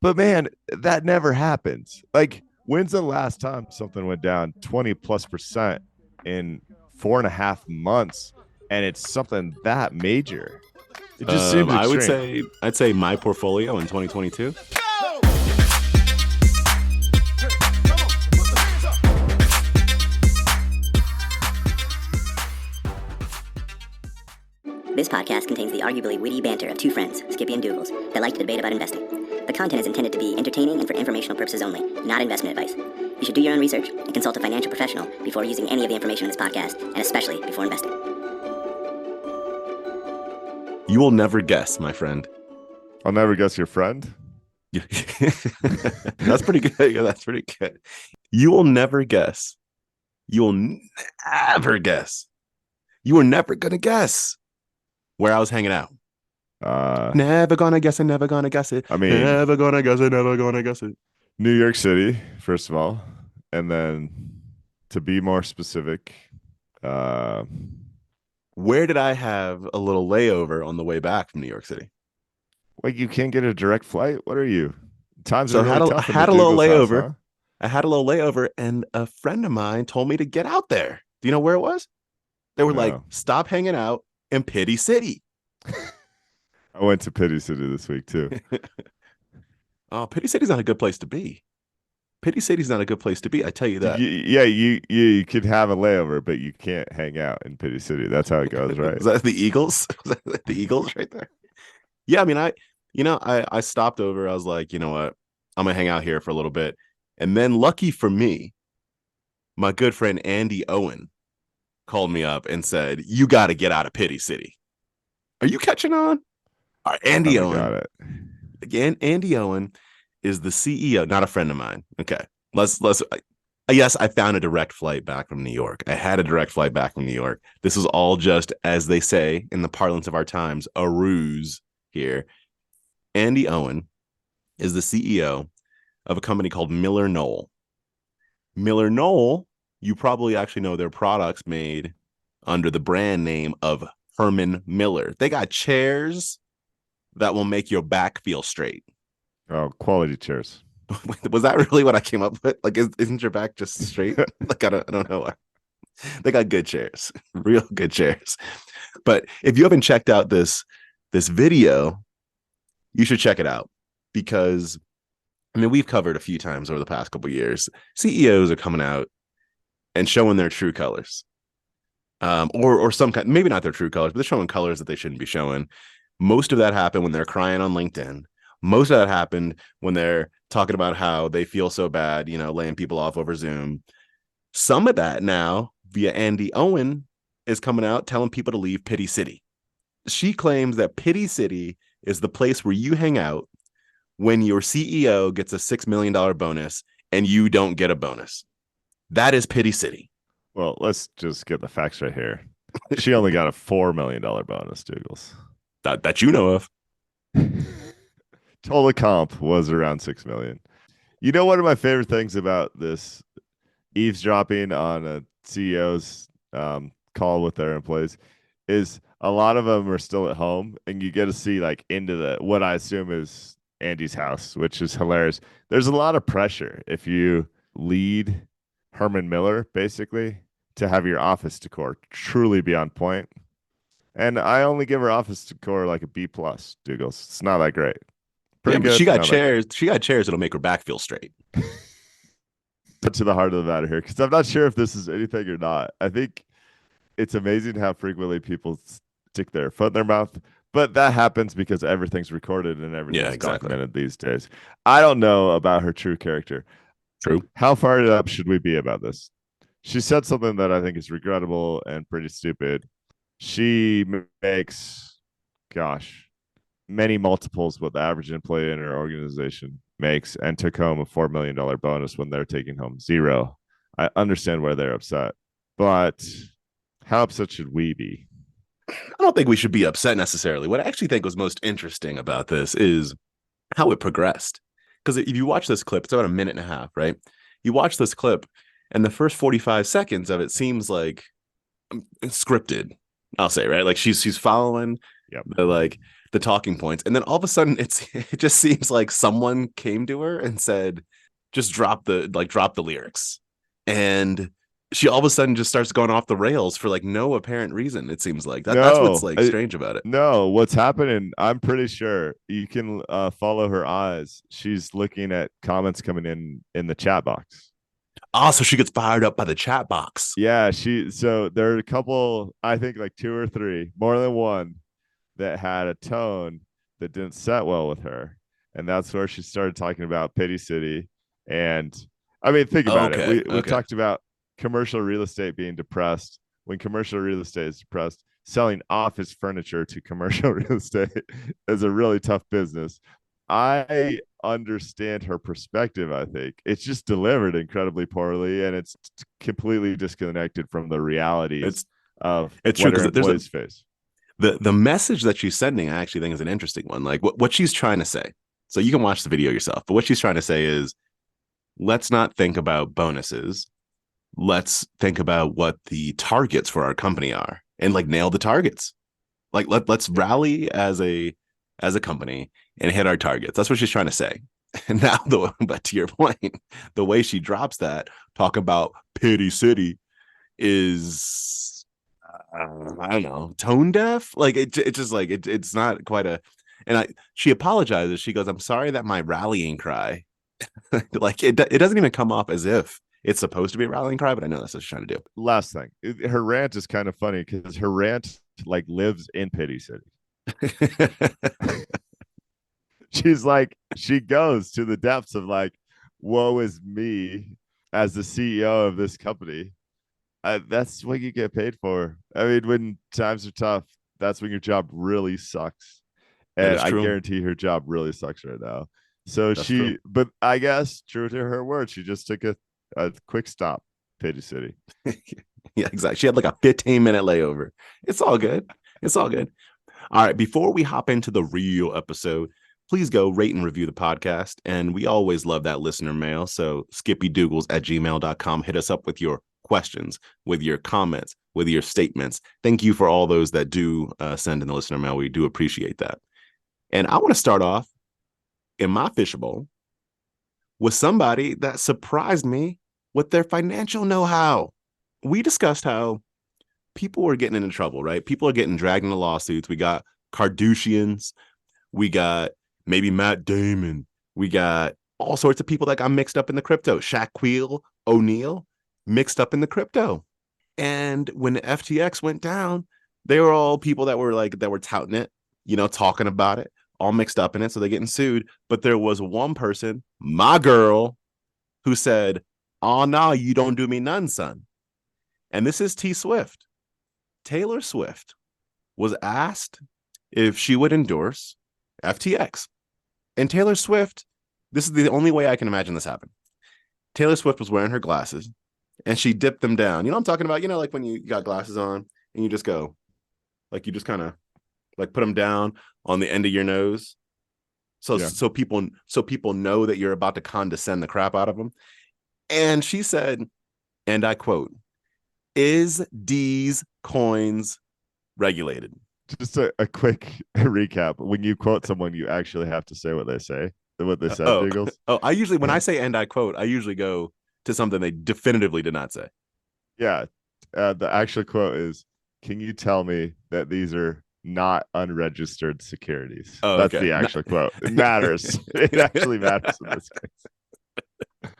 But man, that never happens. Like, when's the last time something went down 20+% in 4.5 months? And it's something that major. It just seems I would extreme. say I'd say my portfolio in 2022. This podcast contains the arguably witty banter of two friends, Skippy and Doogles, that like to debate about investing. The content is intended to be entertaining and for informational purposes only, not investment advice. You should do your own research and consult a financial professional before using any of the information in this podcast, and especially before investing. You will never guess, my friend. I'll never guess your friend. That's pretty good. Yeah, that's pretty good. You will never guess. You will never guess. You were never gonna guess where I was hanging out. Never gonna guess it. Never gonna guess it. I mean, never gonna guess it. Never gonna guess it. New York City, first of all. And then to be more specific, where did I have a little layover on the way back from New York City? like, you can't get a direct flight. What are you? Times So are really tough. I had a little Doogles house, layover. huh? I had a little layover, and a friend of mine told me to get out there. Do you know where it was? They were like, No. stop hanging out in Pity City. I went to Pity City this week too. Oh, Pity City's not a good place to be. Pity City's not a good place to be. I tell you that. Yeah, you could have a layover, but you can't hang out in Pity City. That's how it goes, right? Was that the Eagles? Was that the Eagles right there? Yeah, I mean, I stopped over. I was like, you know what? I'm gonna hang out here for a little bit. And then, lucky for me, my good friend Andy Owen called me up and said, "You got to get out of Pity City." Are you catching on? All right, Andy Owen. Got it. Again, Andy Owen is the CEO, not a friend of mine. Okay, let's. Yes, I found a direct flight back from New York. I had a direct flight back from New York. This was all just, as they say in the parlance of our times, a ruse here. Andy Owen is the CEO of a company called MillerKnoll. MillerKnoll, you probably actually know their products made under the brand name of Herman Miller. They got chairs that will make your back feel straight. Oh, quality chairs. Was that really what I came up with? Like, isn't your back just straight? Like, I don't know. They got good chairs, real good chairs. But if you haven't checked out this video, you should check it out, because I mean, we've covered a few times over the past couple of years. CEOs are coming out and showing their true colors, or some kind, maybe not their true colors, but they're showing colors that they shouldn't be showing. Most of that happened when they're crying on LinkedIn. Most of that happened when they're talking about how they feel so bad, laying people off over Zoom. Some of that now, via Andy Owen, is coming out telling people to leave Pity City. She claims that Pity City is the place where you hang out when your CEO gets a $6 million bonus and you don't get a bonus. That is Pity City. Well, let's just get the facts right here. She only got a $4 million bonus, Doogles. That you know of. Total comp was around 6 million. You know, one of my favorite things about this eavesdropping on a CEO's call with their employees is a lot of them are still at home, and you get to see like into the what I assume is Andy's house, which is hilarious. There's a lot of pressure if you lead Herman Miller, basically, to have your office decor truly be on point. And I only give her office decor like a B plus, Doogles. It's not that great. Pretty good. She got chairs. She got chairs that'll make her back feel straight. But to the heart of the matter here, because I'm not sure if this is anything or not. I think it's amazing how frequently people stick their foot in their mouth. But that happens because everything's recorded and everything's documented these days. I don't know about her true character. True. How fired up should we be about this? She said something that I think is regrettable and pretty stupid. She makes, many multiples what the average employee in her organization makes, and took home a $4 million bonus when they're taking home zero. I understand why they're upset, but how upset should we be? I don't think we should be upset necessarily. What I actually think was most interesting about this is how it progressed. Because if you watch this clip, it's about a minute and a half, right? You watch this clip, and the first 45 seconds of it seems like it's scripted, I'll say, right? Like she's following the the talking points, and then all of a sudden it just seems like someone came to her and said, just drop the lyrics, and she all of a sudden just starts going off the rails for like no apparent reason. It seems like that's what's No, like strange about it. no. What's happening? I'm pretty sure you can follow her eyes. She's looking at comments coming in the chat box. Also, she gets fired up by the chat box. Yeah, so there are a couple, I think like two or three, more than one, that had a tone that didn't set well with her. And that's where she started talking about Pity City. And I mean, think about it. Okay, We okay. talked about commercial real estate being depressed. When commercial real estate is depressed, selling office furniture to commercial real estate is a really tough business. I understand her perspective. I think it's just delivered incredibly poorly, and it's completely disconnected from the realities It's of it's true what her because there's employees face. the message that she's sending. I actually think is an interesting one. Like what she's trying to say. So you can watch the video yourself, but what she's trying to say is, let's not think about bonuses. Let's think about what the targets for our company are, and like nail the targets. Like let's rally as a company and hit our targets. That's what she's trying to say. And now, but to your point, the way she drops that, talk about Pity City, is I don't know, tone deaf. Like it's just like it's not quite a. And she apologizes. She goes, "I'm sorry that my rallying cry," like it doesn't even come off as if it's supposed to be a rallying cry, but I know that's what she's trying to do. Last thing, her rant is kind of funny because her rant like lives in Pity City. She's like, she goes to the depths of like, woe is me as the CEO of this company. That's what you get paid for. I mean, when times are tough, that's when your job really sucks. That And is I true. guarantee her job really sucks right now. So That's true. but I guess true to her word, she just took a quick stop, Pity City. Yeah, exactly. She had like a 15-minute layover. It's all good. It's all good. All right. Before we hop into the real episode, please go rate and review the podcast. And we always love that listener mail. So skippydoogles@gmail.com. Hit us up with your questions, with your comments, with your statements. Thank you for all those that do send in the listener mail. We do appreciate that. And I want to start off in my fishbowl with somebody that surprised me with their financial know-how. We discussed how people are getting into trouble, right? People are getting dragged into lawsuits. We got Kardashians. We got maybe Matt Damon. We got all sorts of people that got mixed up in the crypto. Shaquille O'Neal mixed up in the crypto. And when the FTX went down, they were all people that were touting it, talking about it, all mixed up in it. So they're getting sued. But there was one person, my girl, who said, "Oh no, you don't do me none, son." And this is T Swift. Taylor Swift was asked if she would endorse FTX. And Taylor Swift, this is the only way I can imagine this happen. Taylor Swift was wearing her glasses and she dipped them down. You know what I'm talking about? Like when you got glasses on and you just go, like you just kind of like put them down on the end of your nose. So people know that you're about to condescend the crap out of them. And she said, and I quote, "Is these coins regulated?" Just a quick recap. When you quote someone, you actually have to say what they said, Oh, Doogles. I usually, when I say "and I quote," I usually go to something they definitively did not say. Yeah. The actual quote is, "Can you tell me that these are not unregistered securities?" Oh, That's okay. the actual quote. It matters. It actually matters in this case.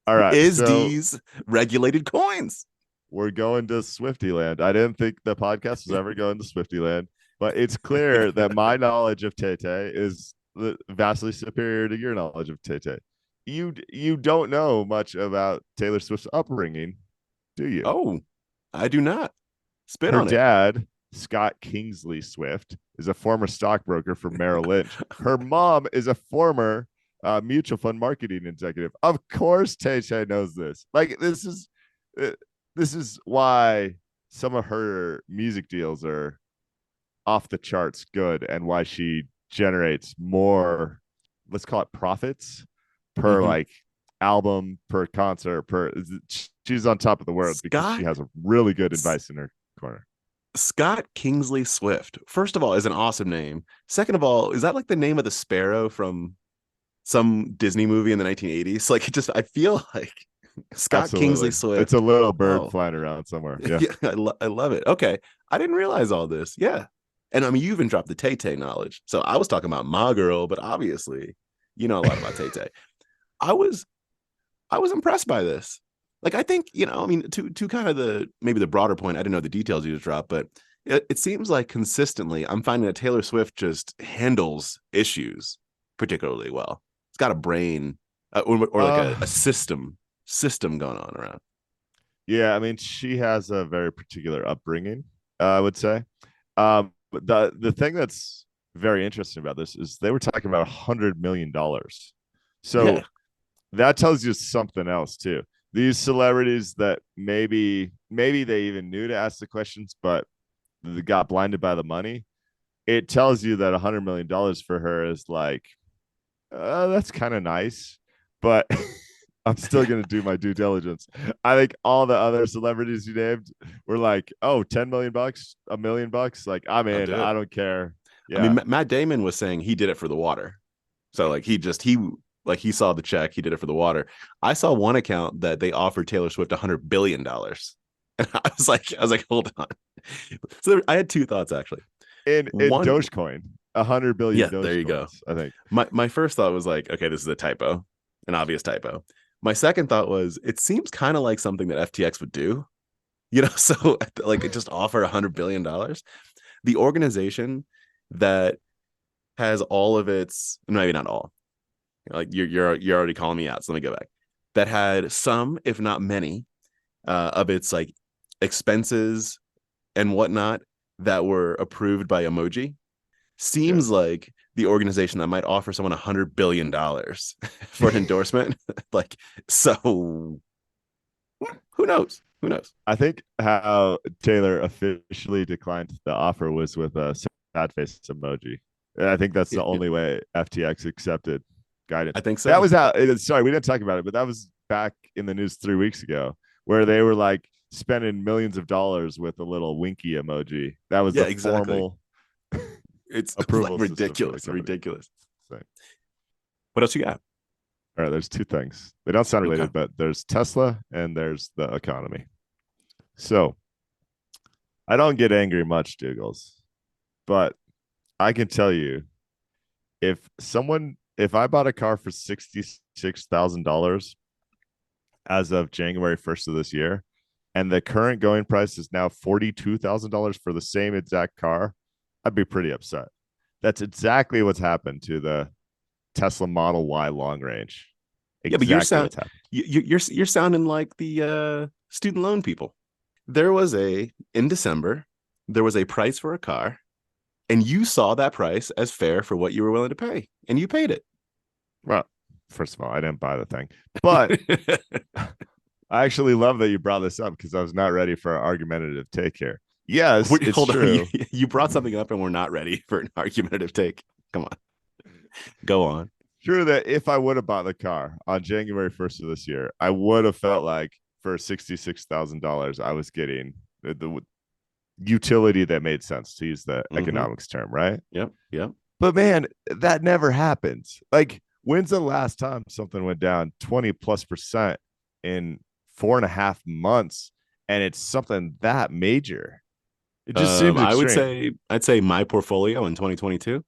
All right. Is So these regulated coins? we're going to Swifty land. I didn't think the podcast was ever going to Swifty land, but it's clear that my knowledge of Tay is vastly superior to your knowledge of Tay. You don't know much about Taylor Swift's upbringing, do you? Oh, I do not. Spit Her on it. dad, Scott Kingsley Swift, is a former stockbroker for Merrill Lynch. Her mom is a former mutual fund marketing executive. Of course, Tay knows this. Like this is why some of her music deals are off the charts good, and why she generates more, let's call it profits per Mm-hmm. like album, per concert, per she's on top of the world because she Scott has a really good advice in her corner. Scott Kingsley Swift. First of all, is an awesome name. Second of all, is that like the name of the sparrow from some Disney movie in the 1980s? Like, it just, I feel like Scott Kingsley Absolutely. It's Swift. a little bird Oh, flying around somewhere. Yeah. yeah, I love it. Okay. I didn't realize all this. Yeah. And I mean, you even dropped the Tay Tay knowledge. So I was talking about my girl, but obviously, you know a lot about Tay Tay. I was I was impressed by this. Like, I think, I mean, to kind of the maybe the broader point, I didn't know the details you just dropped, but it seems like consistently I'm finding that Taylor Swift just handles issues particularly well. It's got a brain, or like Uh a system going on around. yeah, I mean she has a very particular upbringing, I would say. But the thing that's very interesting about this is they were talking about $100 million. Yeah. So that tells you something else too. These celebrities that maybe they even knew to ask the questions, but they got blinded by the money. It tells you that $100 million for her is like, that's kind of nice, but I'm still gonna do my due diligence. I think all the other celebrities you named were like, oh, 10 million bucks, $1 million. Like, I'm I'll in. do it. I don't care. I mean, Yeah. Matt Damon was saying he did it for the water. So like he saw the check, he did it for the water. I saw one account that they offered Taylor Swift $100 billion. And I was like, hold on. So I had two thoughts actually. In One, Dogecoin, 100 billion yeah, there you go. Dogecoins, I think. My first thought was like, okay, this is a typo, an obvious typo. My second thought was it seems kind of like something that FTX would do, so like it just offer $100 billion. The organization that has all of its, maybe not all, like you're already calling me out, so let me go back. That had some, if not many, of its like expenses and whatnot that were approved by emoji Yeah. seems like the organization that might offer someone $100 billion for an endorsement. Like, so who knows? Who knows? I think how Taylor officially declined the offer was with a sad face emoji. And I think that's the only way FTX accepted guidance. I think That so. was out. Sorry, we didn't talk about it, but that was back in the news 3 weeks ago, where they were like spending millions of dollars with a little winky emoji. That was Yeah, the exactly. formal It's like approval system for the ridiculous, company. ridiculous. So, What else you got? all right, there's two things. They don't sound Okay. related, but there's Tesla and there's the economy. So I don't get angry much, Doogles, but I can tell you if I bought a car for $66,000 as of January 1st of this year, and the current going price is now $42,000 for the same exact car, I'd be pretty upset. That's exactly what's happened to the Tesla Model Y long range. Yeah, but Exactly what's happened. you're sounding like the student loan people. There was a in December, there was a price for a car, and you saw that price as fair for what you were willing to pay, and you paid it. Well, first of all, I didn't buy the thing, but I actually love that you brought this up because I was not ready for an argumentative take here. Yes, it's Hold on, true. you brought something up, and we're not ready for an argumentative take. Come on, go on. True that if I would have bought the car on January 1st of this year, I would have felt like for $66,000, I was getting the utility that made sense, to use the Mm-hmm. economics term, right? Yep, yep. But man, that never happens. Like, when's the last time something went down 20+% in 4.5 months and it's something that major? It just seems I would extreme. say I'd say my portfolio in 2022.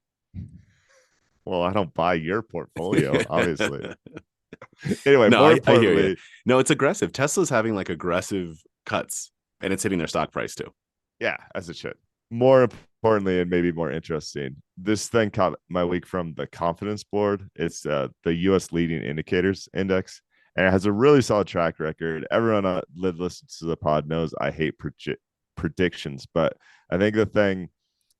Well, I don't buy your portfolio, obviously. Anyway, No, more I hear you. importantly, No, it's aggressive. Tesla's having like aggressive cuts, and it's hitting their stock price too. yeah, as it should. More importantly, and maybe more interesting, this thing caught my week from the Confidence Board. It's the U.S. Leading Indicators Index, and it has a really solid track record. Everyone that listens to the pod knows I hate predictions, but I think the thing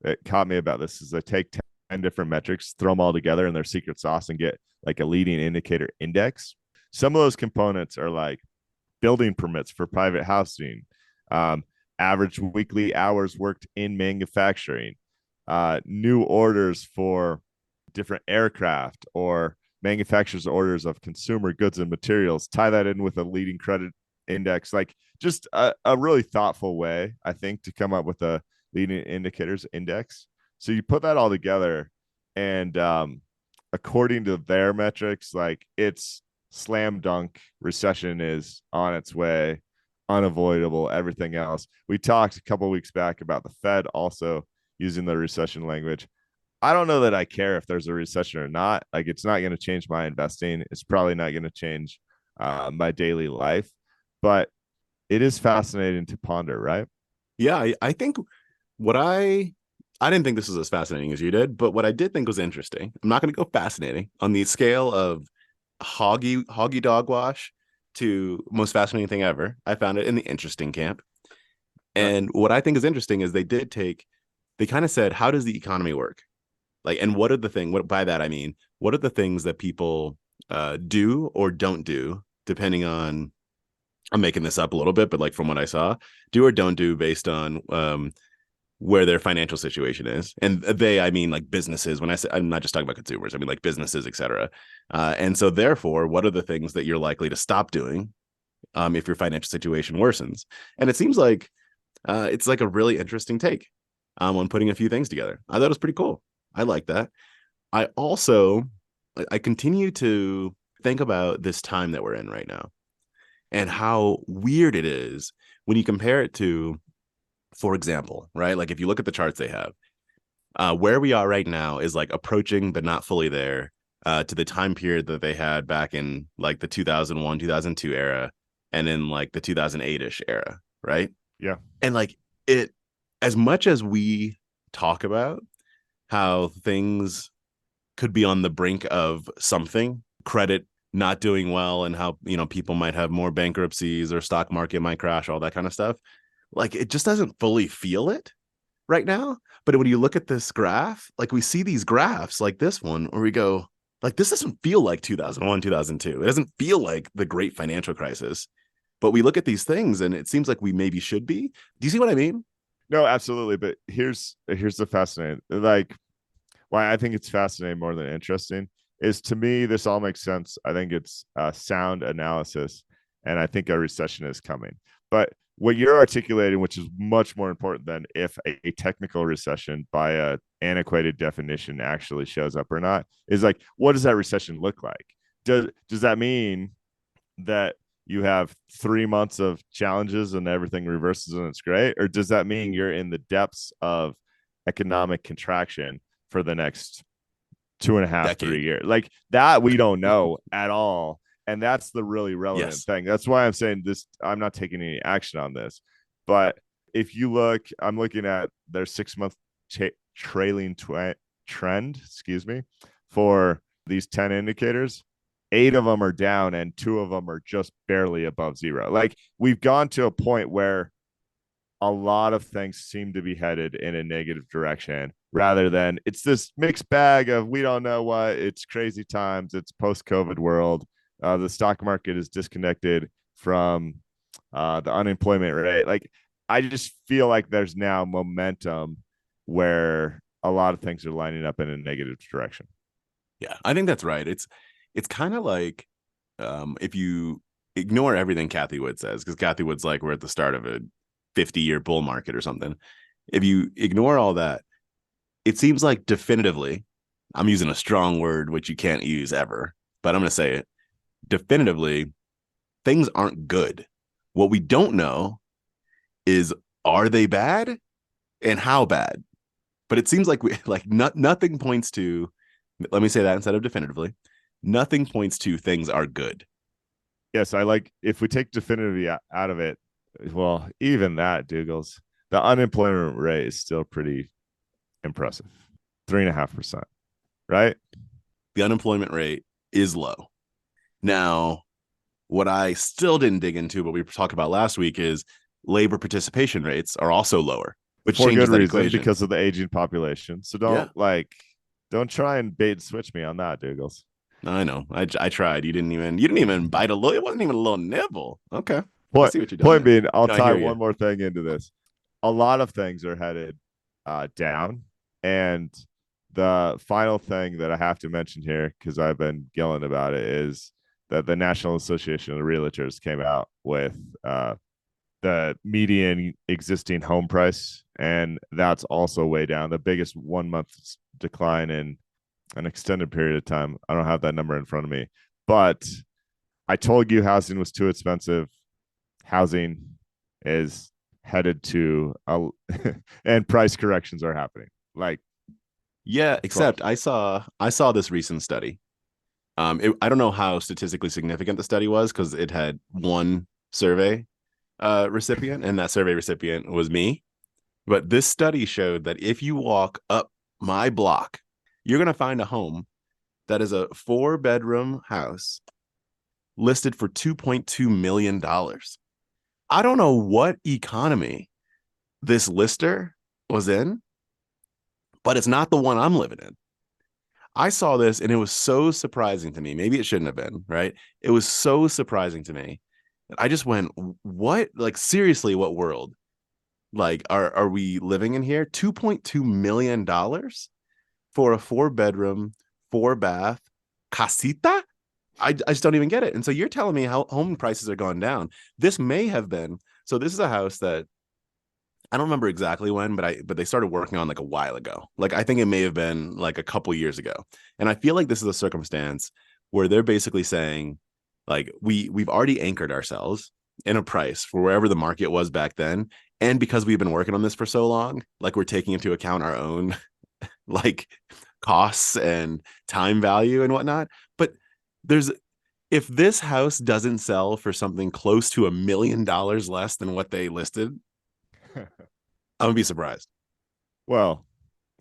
that caught me about this is they take 10 different metrics, throw them all together in their secret sauce, and get like a leading indicator index. Some of those components are like building permits for private housing, um, average weekly hours worked in manufacturing, new orders for different aircraft or manufacturers' orders of consumer goods and materials. Tie that in with a leading credit index, like just a really thoughtful way, I think, to come up with a leading indicators index. So you put that all together, and according to their metrics, like it's slam dunk, recession is on its way, unavoidable, everything else. We talked a couple of weeks back about the Fed also using the recession language. I don't know that I care if there's a recession or not. Like, it's not going to change my investing. It's probably not going to change my daily life, but it is fascinating to ponder, right? Yeah, I think what I didn't think this was as fascinating as you did, but what I did think was interesting. I'm not going to go fascinating on the scale of hoggy dog wash to most fascinating thing ever. I found it in the interesting camp. And what I think is interesting is they kind of said, how does the economy work? Like, and what are the thing? What by that I mean, what are the things that people do or don't do, depending on. I'm making this up a little bit, but like from what I saw, do or don't do based on where their financial situation is. And I mean like businesses. When I say, I'm not just talking about consumers, I mean like businesses, etc. And so therefore, what are the things that you're likely to stop doing if your financial situation worsens? And it seems like it's like a really interesting take on putting a few things together. I thought it was pretty cool. I like that. I continue to think about this time that we're in right now and how weird it is when you compare it to, for example, right? Like if you look at the charts they have, where we are right now is like approaching but not fully there to the time period that they had back in like the 2001, 2002 era and in like the 2008-ish era, right? Yeah. And like it, as much as we talk about how things could be on the brink of something, credit not doing well, and how, you know, people might have more bankruptcies or stock market might crash, all that kind of stuff. Like it just doesn't fully feel it right now. But when you look at this graph, like we see these graphs like this one where we go, like, this doesn't feel like 2001, 2002. It doesn't feel like the great financial crisis. But we look at these things and it seems like we maybe should be. Do you see what I mean? No, absolutely. But here's the fascinating, like, why I think it's fascinating more than interesting is, to me, this all makes sense. I think it's sound analysis, and I think a recession is coming. But what you're articulating, which is much more important than if a technical recession by a antiquated definition actually shows up or not, is like, what does that recession look like? Does that mean that you have 3 months of challenges and everything reverses and it's great? Or does that mean you're in the depths of economic contraction for the next 2.5, Decade. 3 years? Like that, we don't know at all. And that's the really relevant thing. That's why I'm saying this. I'm not taking any action on this. But if you look, I'm looking at their 6-month trailing trend, for these 10 indicators. 8 of them are down and 2 of them are just barely above zero. Like we've gone to a point where a lot of things seem to be headed in a negative direction, rather than it's this mixed bag of we don't know what, it's crazy times, it's post-COVID world. The stock market is disconnected from the unemployment rate. Like I just feel like there's now momentum where a lot of things are lining up in a negative direction. Yeah, I think that's right. It's kind of like if you ignore everything Kathy Wood says, because Kathy Wood's like, we're at the start of a 50-year bull market or something. If you ignore all that, it seems like definitively, I'm using a strong word which you can't use ever, but I'm going to say it. Definitively, things aren't good. What we don't know is, are they bad and how bad? But it seems like nothing points to, let me say that instead of definitively, nothing points to things are good. Yes, I like, if we take definitively out of it, well, even that, Doogles, the unemployment rate is still pretty impressive. 3.5%, right? The unemployment rate is low. Now, what I still didn't dig into, but we talked about last week, is labor participation rates are also lower, which for changes good that reason, equation. because of the aging population. So don't try and bait and switch me on that, Doogles. I know. I tried. You didn't even bite a little. It wasn't even a little nibble. Okay. I see what you're doing Point there. being, I'll No, I tie hear one you. more thing into this. A lot of things are headed down. And the final thing that I have to mention here, because I've been gilling about it, is that the National Association of Realtors came out with the median existing home price, and that's also way down. The biggest 1 month decline in an extended period of time. I don't have that number in front of me, but I told you housing was too expensive. Housing is headed to and price corrections are happening. Like, Yeah, except I saw this recent study. I don't know how statistically significant the study was because it had one survey recipient, and that survey recipient was me. But this study showed that if you walk up my block, you're going to find a home that is a 4-bedroom house listed for $2.2 million. I don't know what economy this lister was in, but it's not the one I'm living in. I saw this and it was so surprising to me. Maybe it shouldn't have been, right? It was so surprising to me. I just went, what? Like, seriously, what world? Like, are we living in here? $2.2 million for a 4-bedroom, 4-bath casita? I just don't even get it. And so you're telling me how home prices are going down. This may have been, so this is a house that I don't remember exactly when, but they started working on like a while ago. Like, I think it may have been like a couple years ago. And I feel like this is a circumstance where they're basically saying, like, we've already anchored ourselves in a price for wherever the market was back then. And because we've been working on this for so long, like, we're taking into account our own like costs and time value and whatnot. But there's if this house doesn't sell for something close to $1 million less than what they listed, I'm gonna be surprised. well,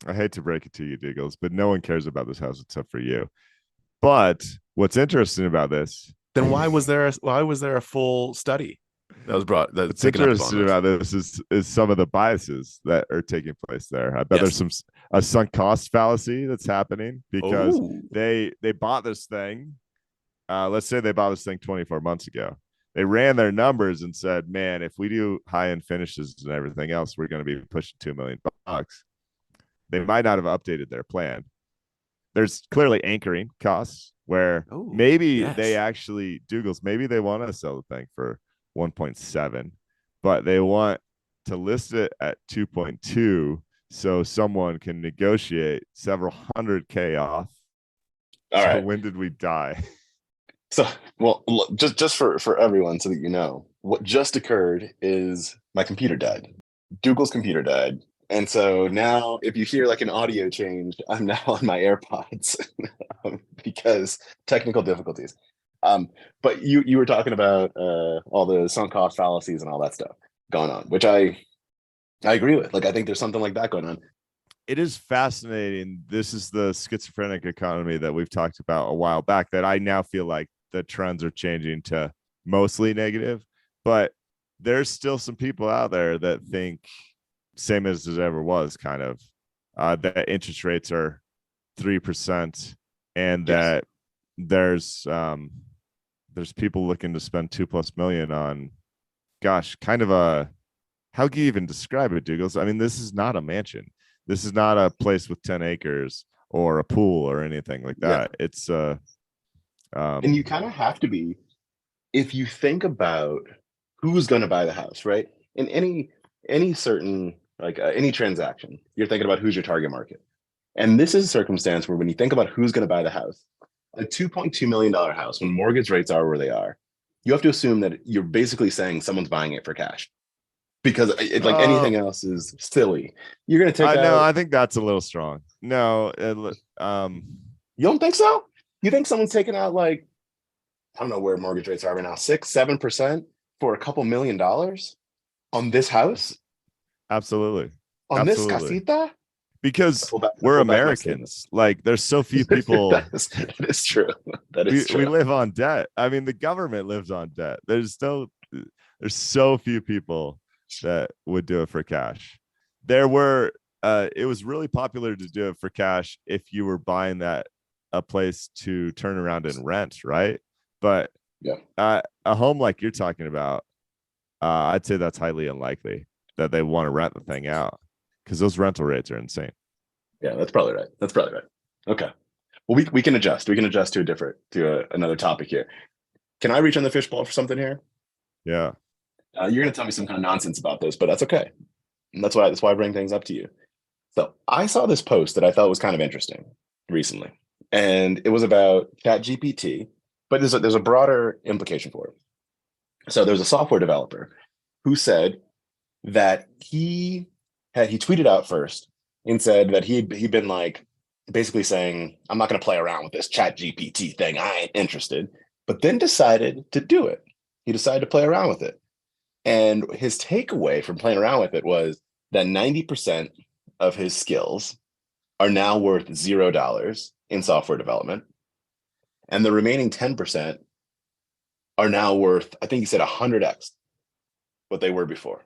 I hate to break it to you, Doogles, but no one cares about this house except for you. But what's interesting about this, Then why was there a full study that was brought? That's what's taken up on interesting this? about this is some of the biases that are taking place there. I bet Yes. there's a sunk cost fallacy that's happening because Oh, they bought this thing. Let's say they bought this thing 24 months ago. They ran their numbers and said, "Man, if we do high-end finishes and everything else, we're going to be pushing $2 million." They might not have updated their plan. There's clearly anchoring costs where oh, maybe they yes. actually Douglas, maybe they want to sell the thing for 1.7, but they want to list it at 2.2 so someone can negotiate several hundred K off. All So right. when did we die? So, well, look, just for everyone, so that you know, what just occurred is my computer died. Doogle's computer died, and so now if you hear like an audio change, I'm now on my AirPods because technical difficulties. But you were talking about all the sunk cost fallacies and all that stuff going on, which I agree with. Like, I think there's something like that going on. It is fascinating. This is the schizophrenic economy that we've talked about a while back that I now feel like the trends are changing to mostly negative, but there's still some people out there that think same as it ever was kind of that interest rates are 3% and Yes. that there's people looking to spend 2+ million on gosh, kind of a how can you even describe it, Douglas? I mean, this is not a mansion. This is not a place with 10 acres or a pool or anything like Yeah. that. It's And you kind of have to be, if you think about who's going to buy the house, right? In any certain like any transaction, you're thinking about who's your target market. And this is a circumstance where when you think about who's going to buy the house, a $2.2 million house, when mortgage rates are where they are, you have to assume that you're basically saying someone's buying it for cash, because like anything else is silly. You're going to take I know. out. I think that's a little strong. No, You don't think so? You think someone's taking out, like, I don't know where mortgage rates are right now, 6-7% for a couple $1 million on this house, absolutely, on this absolutely. casita? Because I we're pull back my statement. Americans. Like, there's so few people. that is true. That is true. We live on debt. I mean, the government lives on debt. There's so few people that would do it for cash. There were it was really popular to do it for cash if you were buying a place to turn around and rent, right? But Yeah. A home like you're talking about, I'd say that's highly unlikely that they want to rent the thing out because those rental rates are insane. Yeah, that's probably right. That's probably right. Okay. Well, we can adjust. We can adjust to another topic here. Can I reach on the fishbowl for something here? Yeah. You're going to tell me some kind of nonsense about this, but that's okay. And that's why I bring things up to you. So I saw this post that I thought was kind of interesting recently, and it was about ChatGPT, but there's a broader implication for it. So there's a software developer who said that he tweeted out first and said that he'd been like basically saying, I'm not going to play around with this ChatGPT thing. I ain't interested. But then decided to do it. He decided to play around with it. And his takeaway from playing around with it was that 90% of his skills are now worth $0 in software development. And the remaining 10% are now worth, I think he said 100x what they were before.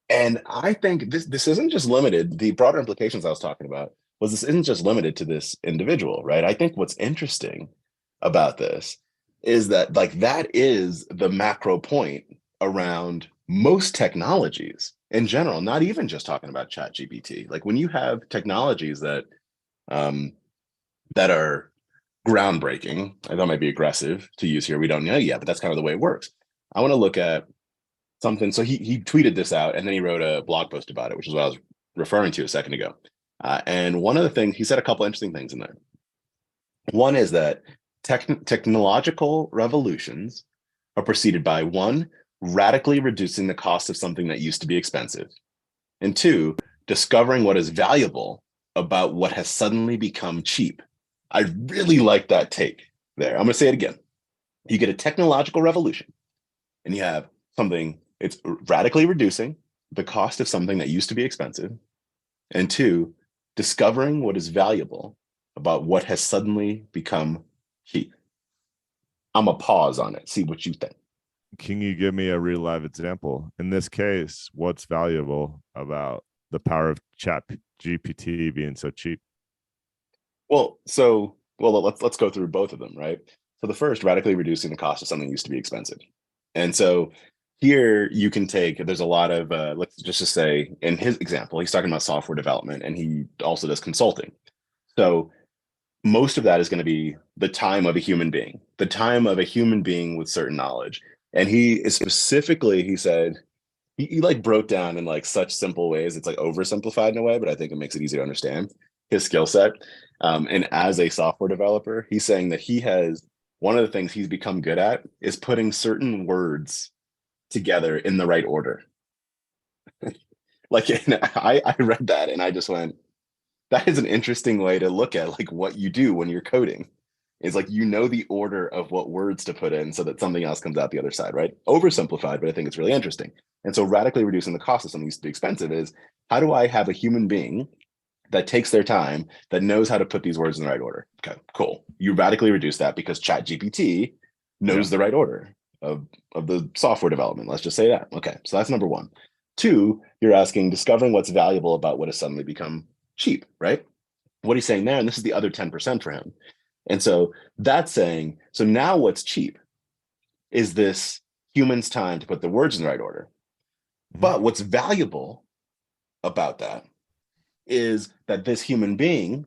And I think this isn't just limited. The broader implications I was talking about was this isn't just limited to this individual, right? I think what's interesting about this is that like that is the macro point around most technologies in general, not even just talking about ChatGPT. Like when you have technologies that that are groundbreaking, I thought might be aggressive to use here. We don't know yet, but that's kind of the way it works. I want to look at something. So he tweeted this out and then he wrote a blog post about it, which is what I was referring to a second ago. And one of the things he said a couple interesting things in there. One is that technological revolutions are preceded by one, radically reducing the cost of something that used to be expensive, and two, discovering what is valuable about what has suddenly become cheap. I really like that take there. I'm going to say it again. You get a technological revolution and you have something, it's radically reducing the cost of something that used to be expensive, and two, discovering what is valuable about what has suddenly become cheap. I'm a pause on it, see what you think. Can you give me a real live example? In this case, what's valuable about the power of ChatGPT being so cheap? Well, let's go through both of them, right? So the first, radically reducing the cost of something used to be expensive. And so here you can take, there's a lot of, let's just say in his example, he's talking about software development and he also does consulting. So most of that is going to be the time of a human being with certain knowledge. And he is specifically, he said, he like broke down in like such simple ways. It's like oversimplified in a way, but I think it makes it easy to understand his skill set. And as a software developer, he's saying that one of the things he's become good at is putting certain words together in the right order. Like I read that and I just went, that is an interesting way to look at like what you do when you're coding. It's like you know the order of what words to put in so that something else comes out the other side, right? Oversimplified, but I think it's really interesting. And so radically reducing the cost of something used to be expensive is, how do I have a human being that takes their time, that knows how to put these words in the right order? Okay, cool. You radically reduce that because ChatGPT knows the right order of the software development. Let's just say that. Okay, so that's number one. Two, you're asking, discovering what's valuable about what has suddenly become cheap, right? What he's saying there, and this is the other 10% for him. And so that's saying, so now what's cheap is this human's time to put the words in the right order. But what's valuable about that is that this human being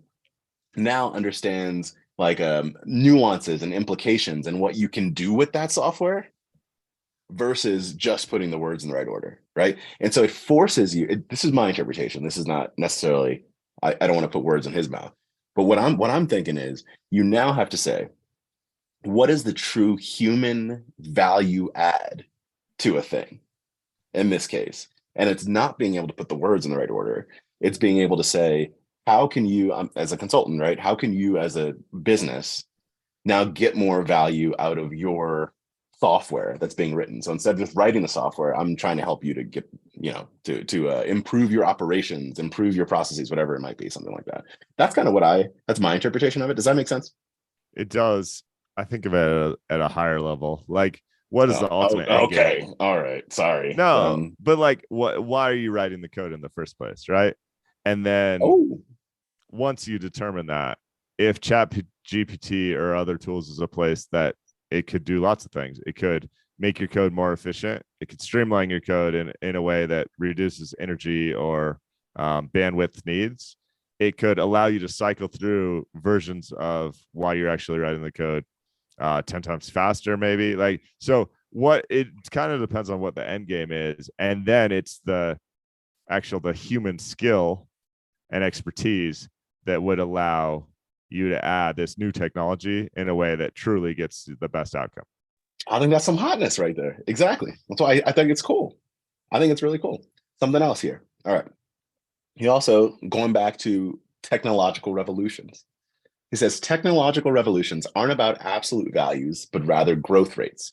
now understands like nuances and implications and what you can do with that software versus just putting the words in the right order, right? And so it forces you, this is my interpretation. This is not necessarily, I don't want to put words in his mouth. But what I'm thinking is, you now have to say, what is the true human value add to a thing in this case? And it's not being able to put the words in the right order. It's being able to say, how can you, as a consultant, right? How can you as a business now get more value out of your software that's being written? So instead of just writing the software, I'm trying to help you to get, to improve your operations, improve your processes, whatever it might be, something like that. That's kind of that's my interpretation of it. Does that make sense? It does. I think of it at a higher level. Like, what is the ultimate end okay game? All right, sorry. No, but like, why are you writing the code in the first place, right? And then once you determine that, if ChatGPT or other tools is a place that it could do lots of things, it could make your code more efficient, it could streamline your code in a way that reduces energy or bandwidth needs. It could allow you to cycle through versions of while you're actually writing the code 10 times faster, maybe. Like, so what it kind of depends on what the end game is, and then it's the human skill and expertise that would allow you to add this new technology in a way that truly gets the best outcome. I think that's some hotness right there. Exactly. That's why I think it's cool. I think it's really cool. Something else here. All right. He also, going back to technological revolutions, he says technological revolutions aren't about absolute values, but rather growth rates.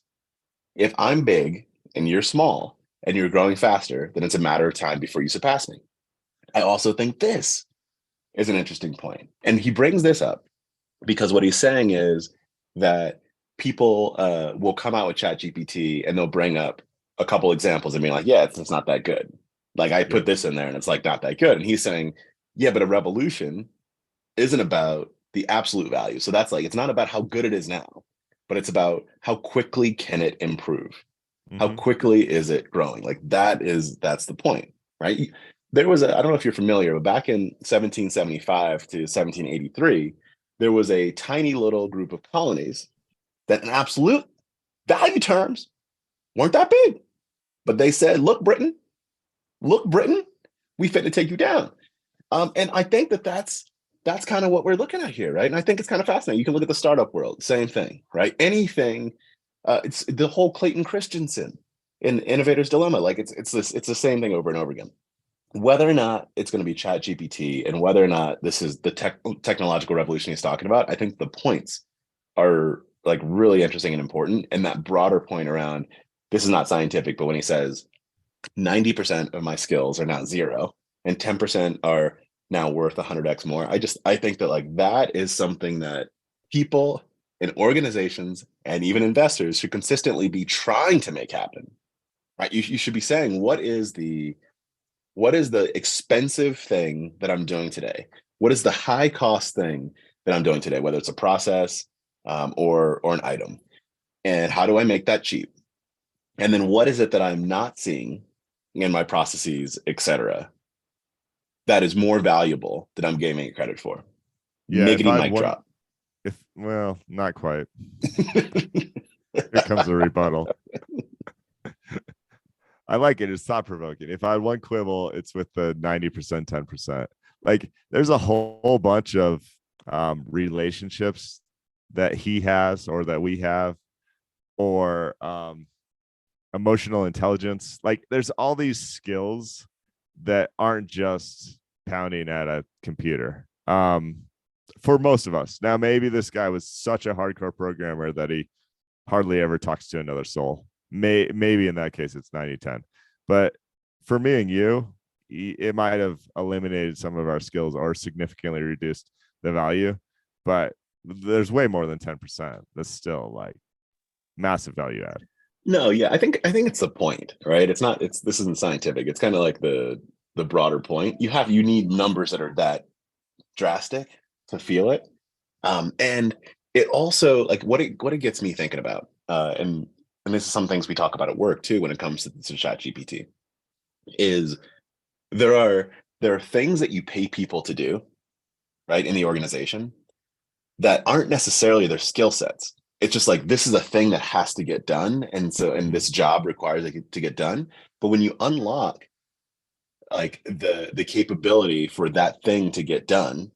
If I'm big and you're small and you're growing faster, then it's a matter of time before you surpass me. I also think this is an interesting point. And he brings this up because what he's saying is that people will come out with ChatGPT and they'll bring up a couple examples and be like, yeah, it's not that good. Like I put this in there and it's like not that good. And he's saying, yeah, but a revolution isn't about the absolute value. So that's like, it's not about how good it is now, but it's about how quickly can it improve? How quickly is it growing? Like that's the point, right? There was I don't know if you're familiar, but back in 1775 to 1783, there was a tiny little group of colonies that in absolute value terms weren't that big. But they said, look, Britain, we fit to take you down. And I think that's kind of what we're looking at here, right? And I think it's kind of fascinating. You can look at the startup world, same thing, right? Anything, it's the whole Clayton Christensen in Innovator's Dilemma. Like it's the same thing over and over again. Whether or not it's going to be ChatGPT and whether or not this is the technological revolution he's talking about, I think the points are like really interesting and important. And that broader point around this is not scientific, but when he says 90% of my skills are now zero and 10% are now worth 100x more, I think that like that is something that people and organizations and even investors should consistently be trying to make happen, right? You should be saying, what is the expensive thing that I'm doing today? What is the high cost thing that I'm doing today, whether it's a process or an item? And how do I make that cheap? And then what is it that I'm not seeing in my processes, et cetera, that is more valuable that I'm giving it credit for? Yeah, Miggity mic drop. Well, not quite. Here comes a rebuttal. I like it. It's thought provoking. If I had one quibble, it's with the 90%, 10%. Like there's a whole bunch of relationships that he has or that we have, or emotional intelligence. Like there's all these skills that aren't just pounding at a computer. For most of us. Now, maybe this guy was such a hardcore programmer that he hardly ever talks to another soul. Maybe in that case it's 90-10. But for me and you, it might have eliminated some of our skills or significantly reduced the value, but there's way more than 10%. That's still like massive value add. No, yeah, I think it's the point, right? This isn't scientific. It's kind of like the broader point. You need numbers that are that drastic to feel it. And it also like what it gets me thinking about, and this is some things we talk about at work too when it comes to ChatGPT, is there are things that you pay people to do, right, in the organization that aren't necessarily their skill sets. It's just like this is a thing that has to get done, and this job requires it to get done. But when you unlock like the capability for that thing to get done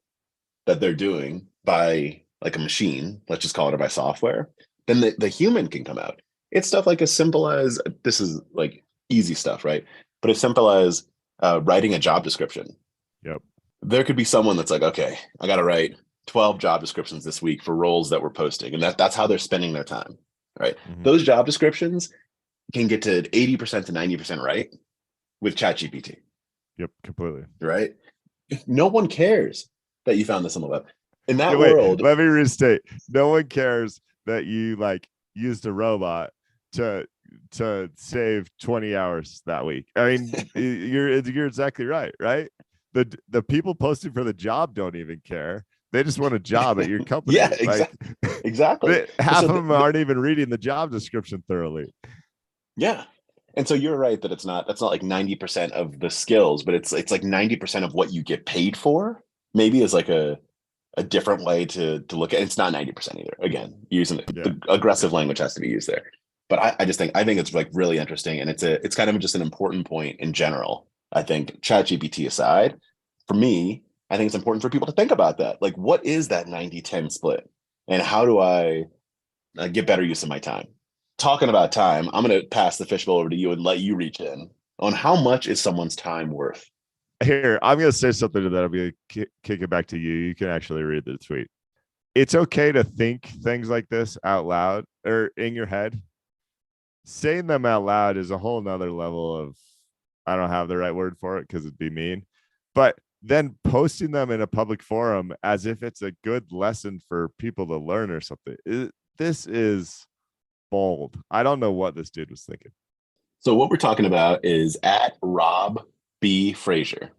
that they're doing by like a machine, let's just call it, or by software, then the human can come out. It's stuff like as simple as, this is like easy stuff, right? But as simple as writing a job description. Yep. There could be someone that's like, okay, I got to write 12 job descriptions this week for roles that we're posting. And that's how they're spending their time, right? Mm-hmm. Those job descriptions can get to 80% to 90% right with ChatGPT. Yep, completely. Right? No one cares that you found this on the web. In that world. Let me restate. No one cares that you like used a robot to save 20 hours that week. I mean, you're exactly right? The people posting for the job don't even care. They just want a job at your company. Yeah, exactly. Half of them aren't even reading the job description thoroughly. Yeah. And so you're right that that's not like 90% of the skills, but it's like 90% of what you get paid for, maybe, is like a different way to look at it. It's not 90% either. Again, using the aggressive language has to be used there. But I think it's like really interesting, and it's kind of just an important point in general. I think ChatGPT aside, for me, I think it's important for people to think about that. Like, what is that 90-10 split? And how do I get better use of my time? Talking about time, I'm going to pass the fishbowl over to you and let you reach in on how much is someone's time worth? Here, I'm going to say something to that. I'll be kick it back to you. You can actually read the tweet. It's okay to think things like this out loud or in your head. Saying them out loud is a whole nother level of, I don't have the right word for it because it'd be mean, but then posting them in a public forum as if it's a good lesson for people to learn or something. This is bold. I don't know what this dude was thinking. So what we're talking about is at Rob B. Frazier.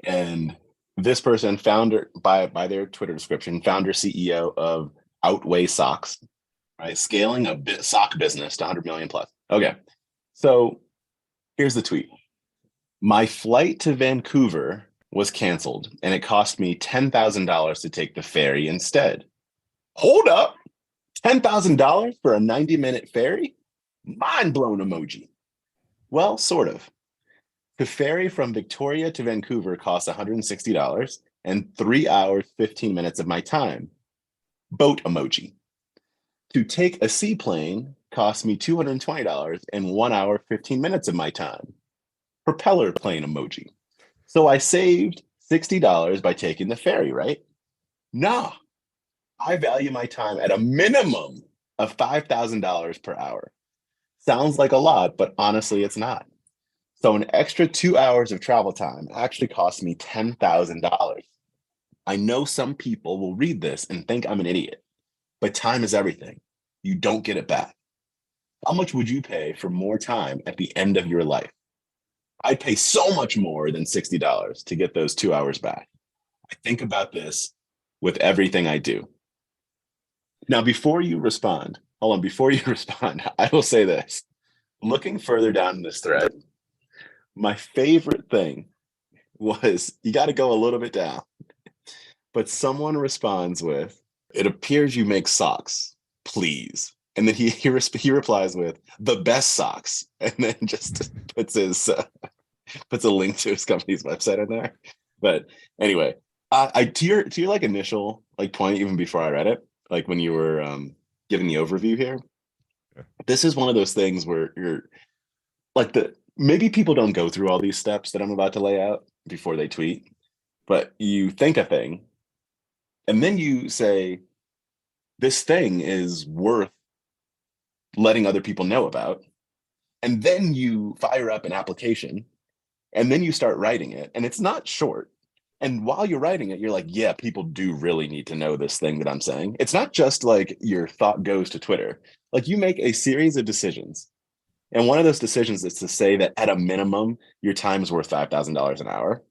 And this person, founder by their Twitter description, founder CEO of Outweigh Socks, right? Scaling a sock business to 100 million plus. Okay. So here's the tweet. My flight to Vancouver was canceled and it cost me $10,000 to take the ferry instead. Hold up. $10,000 for a 90-minute ferry? Mind blown emoji. Well, sort of. The ferry from Victoria to Vancouver costs $160 and 3 hours, 15 minutes of my time. Boat emoji. To take a seaplane cost me $220 and 1 hour, 15 minutes of my time. Propeller plane emoji. So I saved $60 by taking the ferry, right? Nah, I value my time at a minimum of $5,000 per hour. Sounds like a lot, but honestly, it's not. So an extra 2 hours of travel time actually cost me $10,000. I know some people will read this and think I'm an idiot, but time is everything. You don't get it back. How much would you pay for more time at the end of your life? I'd pay so much more than $60 to get those 2 hours back. I think about this with everything I do. Now, before you respond, I will say this. Looking further down this thread, my favorite thing was, you got to go a little bit down, but someone responds with, it appears you make socks, please. And then he replies with, the best socks, and then just puts a link to his company's website in there. But anyway, to your like initial like point, even before I read it, like when you were giving the overview here, this is one of those things where you're like, maybe people don't go through all these steps that I'm about to lay out before they tweet, but you think a thing and then you say, this thing is worth letting other people know about. And then you fire up an application and then you start writing it, and it's not short. And while you're writing it, you're like, yeah, people do really need to know this thing that I'm saying. It's not just like your thought goes to Twitter. Like, you make a series of decisions. And one of those decisions is to say that at a minimum, your time is worth $5,000 an hour.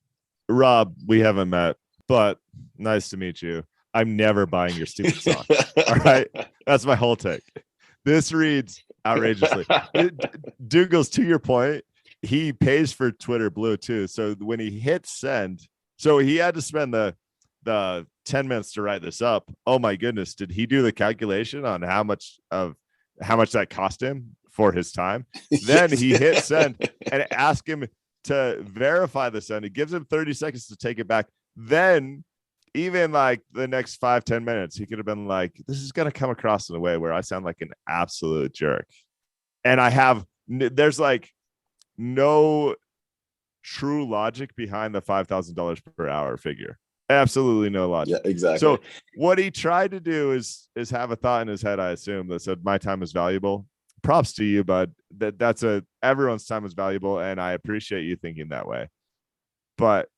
Rob, we haven't met, but nice to meet you. I'm never buying your stupid socks. All right. That's my whole take. This reads outrageously. Doogles, to your point, he pays for Twitter Blue too. So when he hits send, so he had to spend the 10 minutes to write this up. Oh my goodness. Did he do the calculation on how much that cost him for his time? Then he hit send and ask him to verify the send. It gives him 30 seconds to take it back. Then even like the next 5-10 minutes, he could have been like, this is going to come across in a way where I sound like an absolute jerk. And there's like no true logic behind the $5,000 per hour figure. Absolutely no logic. Yeah, exactly. So what he tried to do is have a thought in his head, I assume, that said, my time is valuable. Props to you, bud. Everyone's time is valuable, and I appreciate you thinking that way. But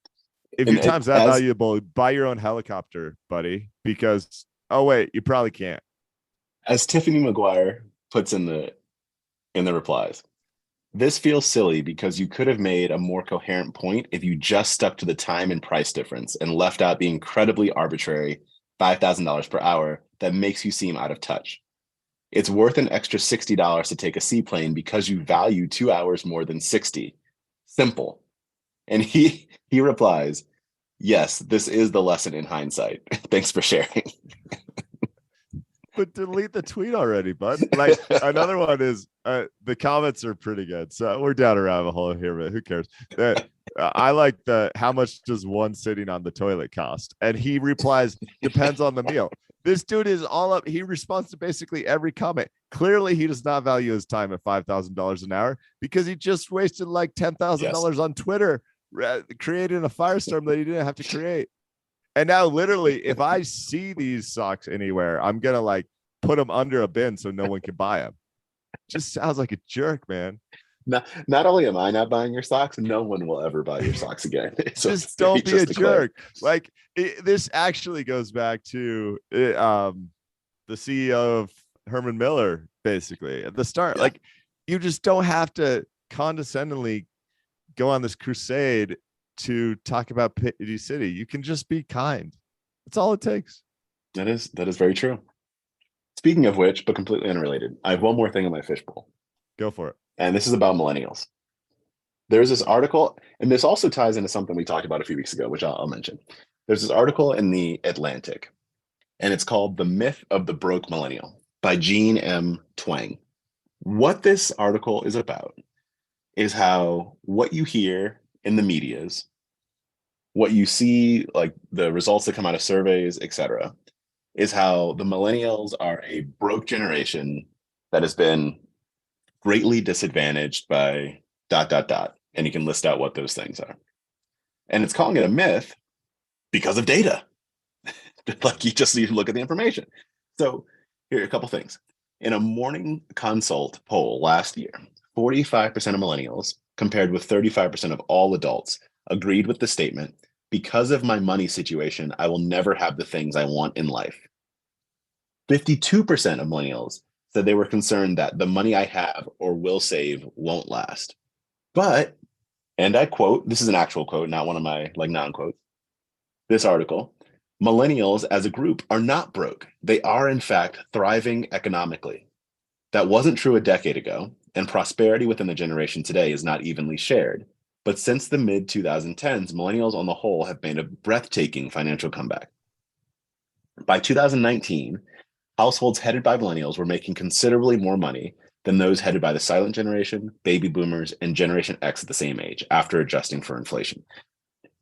if your time's that valuable, buy your own helicopter, buddy, because, oh wait, you probably can't. As Tiffany McGuire puts in the replies, this feels silly because you could have made a more coherent point if you just stuck to the time and price difference and left out the incredibly arbitrary $5,000 per hour that makes you seem out of touch. It's worth an extra $60 to take a seaplane because you value 2 hours more than 60. Simple. And he replies, yes, this is the lesson in hindsight. Thanks for sharing. but delete the tweet already, bud. Like another one is the comments are pretty good. So we're down a rabbit hole here, but who cares? I like the how much does one sitting on the toilet cost? And he replies, depends on the meal. This dude is all up. He responds to basically every comment. Clearly, he does not value his time at $5,000 an hour because he just wasted like $10,000 on Twitter creating a firestorm that he didn't have to create. And now, literally, if I see these socks anywhere, I'm gonna like put them under a bin so no one can buy them. Just sounds like a jerk, man. Not only am I not buying your socks, no one will ever buy your socks again. So just don't be a jerk. Like this actually goes back to the CEO of Herman Miller, basically at the start. Yeah. Like you just don't have to condescendingly go on this crusade to talk about Pity City. You can just be kind. That's all it takes. That is very true. Speaking of which, but completely unrelated, I have one more thing in my fishbowl. Go for it. And this is about millennials. There's this article, and this also ties into something we talked about a few weeks ago, which I'll mention. There's this article in the Atlantic, and it's called The Myth of the Broke Millennial by Jean M. Twang. What this article is about is how what you hear in the medias, what you see, like the results that come out of surveys, etc., is how the millennials are a broke generation that has been greatly disadvantaged by ... And you can list out what those things are. And it's calling it a myth because of data. Like you just need to look at the information. So here are a couple things. In a Morning Consult poll last year, 45% of millennials, compared with 35% of all adults, agreed with the statement, because of my money situation, I will never have the things I want in life. 52% of millennials said they were concerned that the money I have or will save won't last. But, and I quote, this is an actual quote, not one of my like non-quotes, this article, millennials as a group are not broke. They are in fact thriving economically. That wasn't true a decade ago, and prosperity within the generation today is not evenly shared. But since the mid-2010s, millennials on the whole have made a breathtaking financial comeback. By 2019, households headed by millennials were making considerably more money than those headed by the silent generation, baby boomers, and Generation X at the same age, after adjusting for inflation.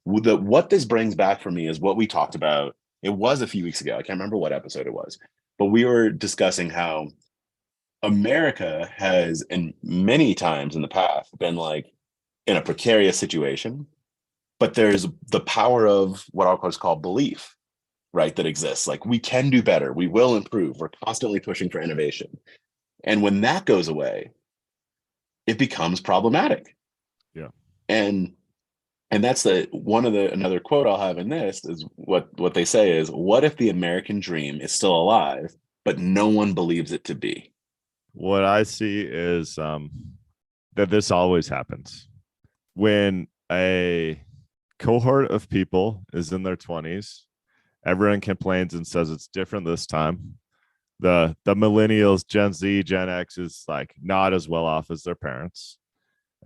What this brings back for me is what we talked about. It was a few weeks ago. I can't remember what episode it was, but we were discussing how America has, in many times in the past, been like in a precarious situation, but there's the power of what I'll call belief, right, that exists. Like we can do better. We will improve. We're constantly pushing for innovation. And when that goes away, it becomes problematic. Yeah. And that's another quote I'll have in this is what they say is, what if the American dream is still alive, but no one believes it to be? What I see is that this always happens. When a cohort of people is in their 20s, everyone complains and says it's different this time. The millennials, Gen Z, Gen X is like not as well off as their parents.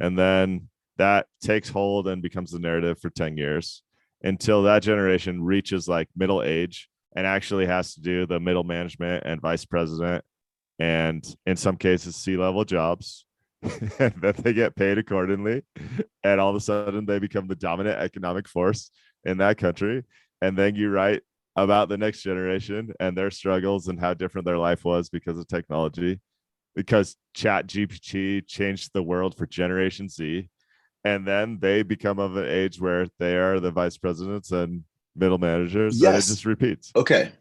And then that takes hold and becomes the narrative for 10 years until that generation reaches like middle age and actually has to do the middle management and vice president and in some cases C-level jobs that they get paid accordingly. And all of a sudden they become the dominant economic force in that country. And then you write about the next generation and their struggles and how different their life was because of technology, because ChatGPT changed the world for Generation Z. And then they become of an age where they are the vice presidents and middle managers. Yes. And it just repeats. Okay.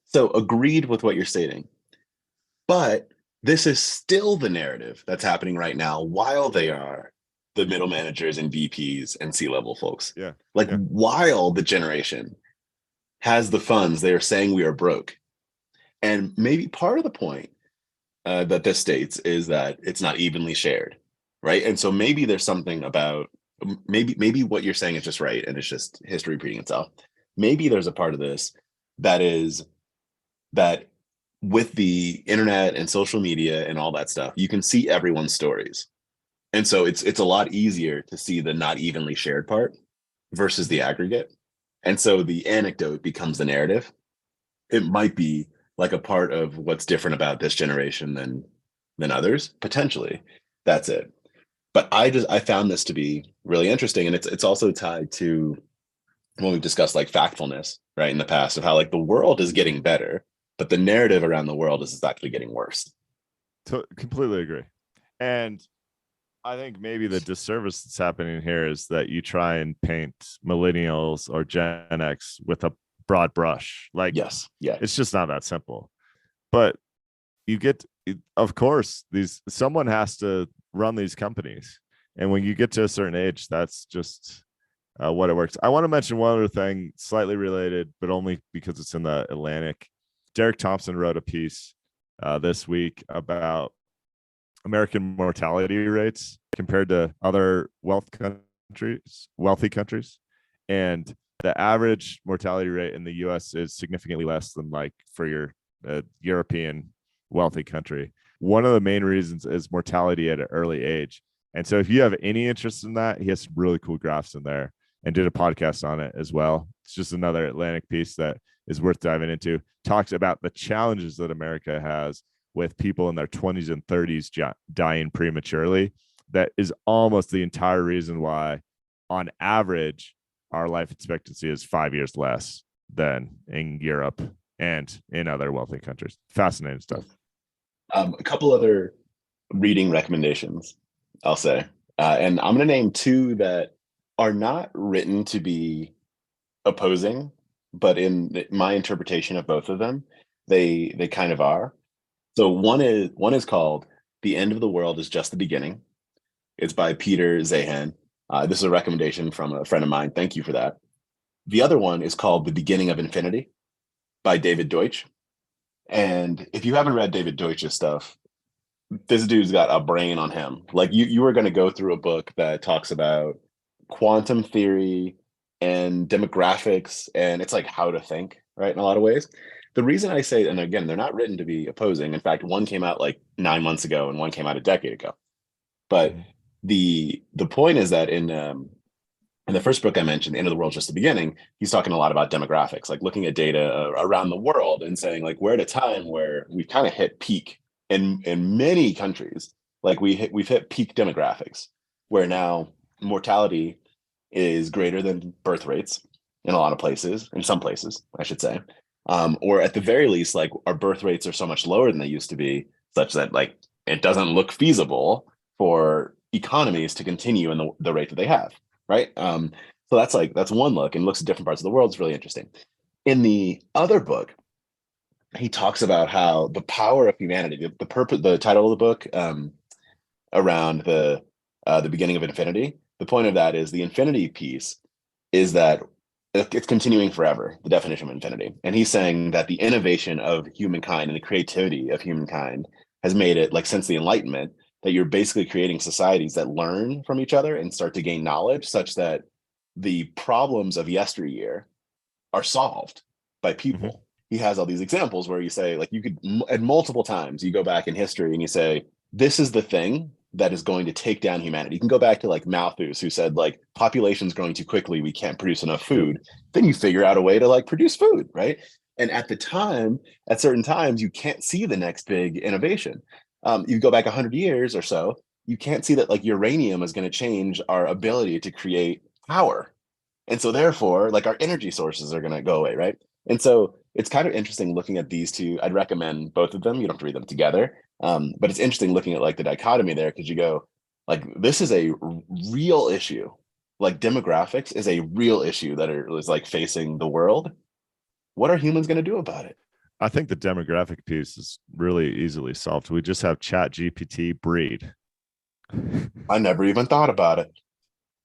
So agreed with what you're stating. But this is still the narrative that's happening right now while they are the middle managers and VPs and C-level folks. Yeah. While the generation has the funds, they are saying we are broke. And maybe part of the point that this states is that it's not evenly shared, right? And so maybe there's something about, maybe what you're saying is just right and it's just history repeating itself. Maybe there's a part of this that is that with the internet and social media and all that stuff, you can see everyone's stories. And so it's a lot easier to see the not evenly shared part versus the aggregate. And so the anecdote becomes the narrative. It might be like a part of what's different about this generation than others? Potentially. That's it. But I found this to be really interesting. And it's also tied to when we've discussed like factfulness, right, in the past, of how like the world is getting better, but the narrative around the world is actually getting worse. Completely agree. And I think maybe the disservice that's happening here is that you try and paint millennials or Gen X with a broad brush. Like, Yes. Yeah. it's just not that simple. But you get, of course, someone has to run these companies. And when you get to a certain age, that's just what it works. I want to mention one other thing, slightly related, but only because it's in the Atlantic. Derek Thompson wrote a piece this week about American mortality rates compared to other wealthy countries. And the average mortality rate in the US is significantly less than like for your European wealthy country. One of the main reasons is mortality at an early age. And so if you have any interest in that, he has some really cool graphs in there and did a podcast on it as well. It's just another Atlantic piece that is worth diving into. Talks about the challenges that America has with people in their 20s and 30s dying prematurely. That is almost the entire reason why, on average, our life expectancy is 5 years less than in Europe and in other wealthy countries. Fascinating stuff. A couple other reading recommendations, I'll say. And I'm going to name two that are not written to be opposing, but in my interpretation of both of them, they kind of are. So one is called "The End of the World is Just the Beginning." It's by Peter Zahan. This is a recommendation from a friend of mine. Thank you for that. The other one is called "The Beginning of Infinity" by David Deutsch. And if you haven't read David Deutsch's stuff, this dude's got a brain on him. Like you were going to go through a book that talks about quantum theory and demographics, and it's like how to think, right? In a lot of ways. The reason I say, and again, they're not written to be opposing. In fact, one came out like 9 months ago and one came out a decade ago. But the point is that in the first book I mentioned, The End of the World, Just the Beginning, he's talking a lot about demographics, like looking at data around the world and saying like we're at a time where we've kind of hit peak in many countries. Like we've hit peak demographics where now mortality is greater than birth rates in a lot of places, in some places, I should say. Or at the very least, like our birth rates are so much lower than they used to be, such that like it doesn't look feasible for economies to continue in the rate that they have, right? So that's one look and looks at different parts of the world. It's really interesting. In the other book, he talks about how the power of humanity, the purpose, the title of the book, around the beginning of infinity. The point of that is the infinity piece is that it's continuing forever, the definition of infinity. And he's saying that the innovation of humankind and the creativity of humankind has made it, like since the Enlightenment, that you're basically creating societies that learn from each other and start to gain knowledge such that the problems of yesteryear are solved by people. Mm-hmm. He has all these examples where you say, like, you could, at multiple times, you go back in history and you say, this is the thing that is going to take down humanity. You can go back to like Malthus, who said like population's growing too quickly, we can't produce enough food. Then you figure out a way to like produce food, right? And at the time, at certain times, you can't see the next big innovation. You go back 100 years or so, you can't see that like uranium is going to change our ability to create power. And so therefore, like our energy sources are going to go away, right? And so it's kind of interesting looking at these two. I'd recommend both of them. You don't have to read them together. But it's interesting looking at like the dichotomy there, because you go, like, this is a real issue. Like demographics is a real issue that is like facing the world. What are humans going to do about it? I think the demographic piece is really easily solved. We just have ChatGPT breed. I never even thought about it.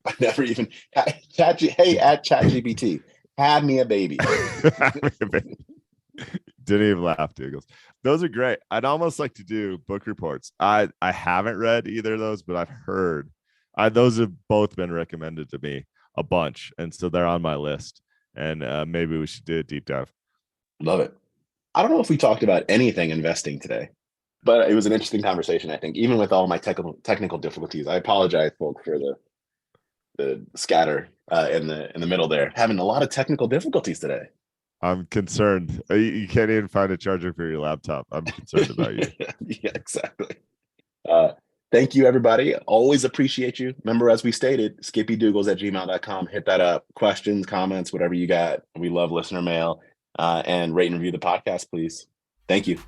I never even at ChatGPT, have me a baby. Didn't even laugh, Doogles. Those are great. I'd almost like to do book reports. I haven't read either of those, but I've heard. Those have both been recommended to me a bunch, and so they're on my list. And maybe we should do a deep dive. Love it. I don't know if we talked about anything investing today, but it was an interesting conversation. I think even with all my technical difficulties, I apologize, folks, for the scatter in the middle there. Having a lot of technical difficulties today. I'm concerned. You can't even find a charger for your laptop. I'm concerned about you. Yeah, exactly. Thank you, everybody. Always appreciate you. Remember, as we stated, skippydoogles@gmail.com. Hit that up. Questions, comments, whatever you got. We love listener mail. And rate and review the podcast, please. Thank you.